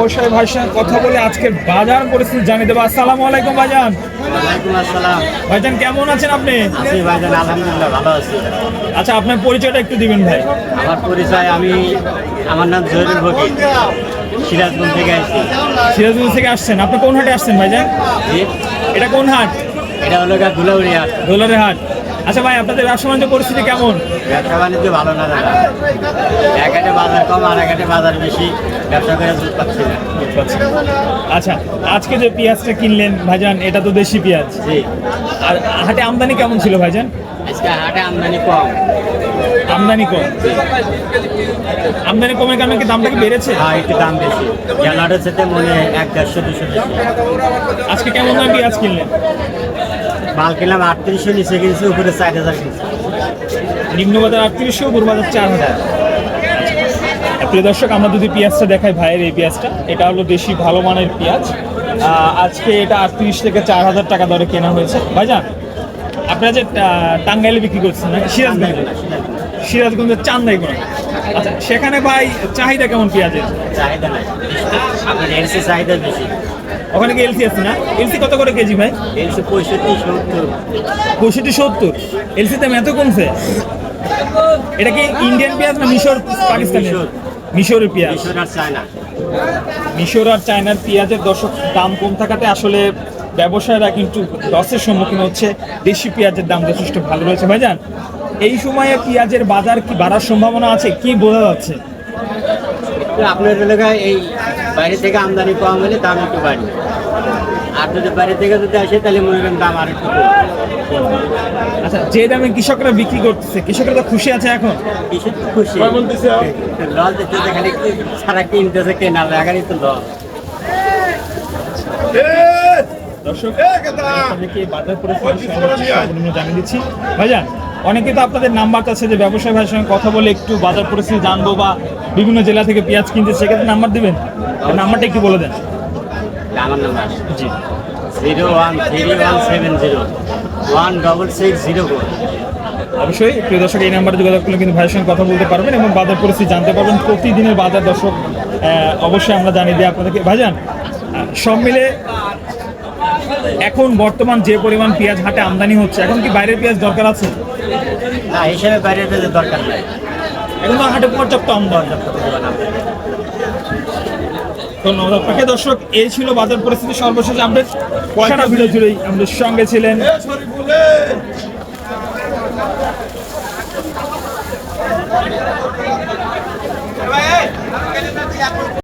ব্যবসায়ী ভাইয়ের সঙ্গে কথা বলে আজকের বাজার পরিস্থিতি জানিয়ে দেবো। আসসালামু আলাইকুম ভাইজান। ওয়ালাইকুম আসসালাম। ভাইজান কেমন আছেন আপনি? জি ভাইজান, আলহামদুলিল্লাহ ভালো আছি। আচ্ছা, আপনার পরিচয়টা একটু দিবেন ভাই। আমার পরিচয়, আমার নাম জহিরুল ফকির, সিরাজগঞ্জ থেকে আসছি। সিরাজগঞ্জ থেকে আসছেন? আপনি কোন হাটে আসছেন ভাইজান? জি, এটা কোন হাট? এটা হলো ধুলাউড়ি হাট। দোলারে হাট। আচ্ছা ভাই, আপনাদের ব্যবসা বাণিজ্য পরিস্থিতি কেমন? ব্যবসা বাণিজ্য ভালো না দাদা, এক হাটে বাজার কম আর এক হাটে বাজার বেশি, ব্যবসা করে জুত পাচ্ছি না। আচ্ছা, আজকে যে পেঁয়াজটা কিনলেন ভাইজান, এটা তো দেশি পেঁয়াজ। জি। আর হাটে আমদানি কেমন ছিল ভাইজান? আজকে হাটে আমদানি কম। আমদানি কম? আমদানি কমের কারণে কি দামটা কি বেড়েছে? হ্যাঁ, একটু দাম বেশি, জানুয়ারির সাথে মনে 100-150-200 বেশি। আজকে কেমন দাম পেঁয়াজ কিনলেন? মাল কিনলাম 3800, নিচে কিনছি উপরে 4000 কিনছি। নিম্ন বাজার 3800, উপর বাজার 4000। প্রিয় দর্শক, আমরা যদি পেঁয়াজটা দেখাই ভাইয়ের, এই পেঁয়াজটা এটা হলো দেশি ভালো মানের পেঁয়াজ। আজকে এটা 38 থেকে 4000 টাকা দরে কেনা হয়েছে। ভাইজান, আপনারা যে টাঙ্গাইলে বিক্রি করছেন নাকি সিরাজগঞ্জে? সিরাজগঞ্জের চান্দাইগোনা। আচ্ছা, সেখানে ভাই চাহিদা কেমন পেঁয়াজের? চাহিদা নাই, আপনার এলসি চাহিদা বেশি। ওখানে কি এলসি আছে না? এলসি কত করে কেজি ভাই? এলসি 65-70। 65-70? এলসি দাম এত কমছে? এটা কি ইন্ডিয়ান পেঁয়াজ না মিশর পাকিস্তানের? মিশরের পেঁয়াজ। মিশর আর চায়না। মিশর আর চায়নার পেঁয়াজের দর্শক দাম কম থাকাতে আসলে ব্যবসায়ীরা কিন্তু লসের সম্মুখীন হচ্ছে। দেশি পেঁয়াজের দাম যথেষ্ট ভালো রয়েছে। ভাইজান, এই সময়ে পেঁয়াজের বাজার কি বাড়ার সম্ভাবনা আছে? কি বোঝা যাচ্ছে? আপনার এলাকায় এই বাইরে থেকে আমদানি কম হলে দাম একটু বাড়বে, আর যদি বাইরে থেকে যদি আসে তাহলে মনে করেন দাম আর একটু কম। আচ্ছা, যে দামে কৃষকরা বিক্রি করতেছে, কৃষকরা তো খুশি আছে এখন? কৃষক তো খুশি, লস দেখতেছে, খালি সারা কিনতেছে, কেনার লাগারই তো লস। দর্শক, আপনাদেরকে বাজার পরিস্থিতি সর্বনিম্ন জানিয়ে দিচ্ছি। ভাইজান, অনেকে তো আপনাদের নাম্বার আছে যে ব্যবসায়ী ভাইয়ের সঙ্গে কথা বলে একটু বাজার পরিস্থিতি জানবো বা বিভিন্ন জেলা থেকে পেঁয়াজ কিনতে, সেক্ষেত্রে নাম্বার দিবেন? নাম্বারটা একটু বলে দেন। আমার নাম্বার জি 01317016604। অবশ্যই প্রিয় দর্শক, এই নাম্বারে যোগাযোগ করলে কিন্তু ভাইয়ের সঙ্গে কথা বলতে পারবেন এবং বাজার পরিস্থিতি জানতে পারবেন। প্রতিদিনের বাজার দর্শক অবশ্যই আমরা জানিয়ে দিই আপনাদেরকে। ভাইজান, সব মিলে এখন বর্তমান যে পরিমাণ পেঁয়াজ হাটে আমদানি হচ্ছে, এখন কি বাইরের পেঁয়াজ দরকার আছে? না, হিসাবে বাইরের পেঁয়াজের দরকার নাই, এখন তো হাটে পর্যাপ্ত আমদানি। ধন্যবাদ আপনাকে। দর্শক, এই ছিল বাজার পরিস্থিতি সর্বশেষ আপডেট। সারা ভিডিও জুড়েই আমাদের সঙ্গে ছিলেন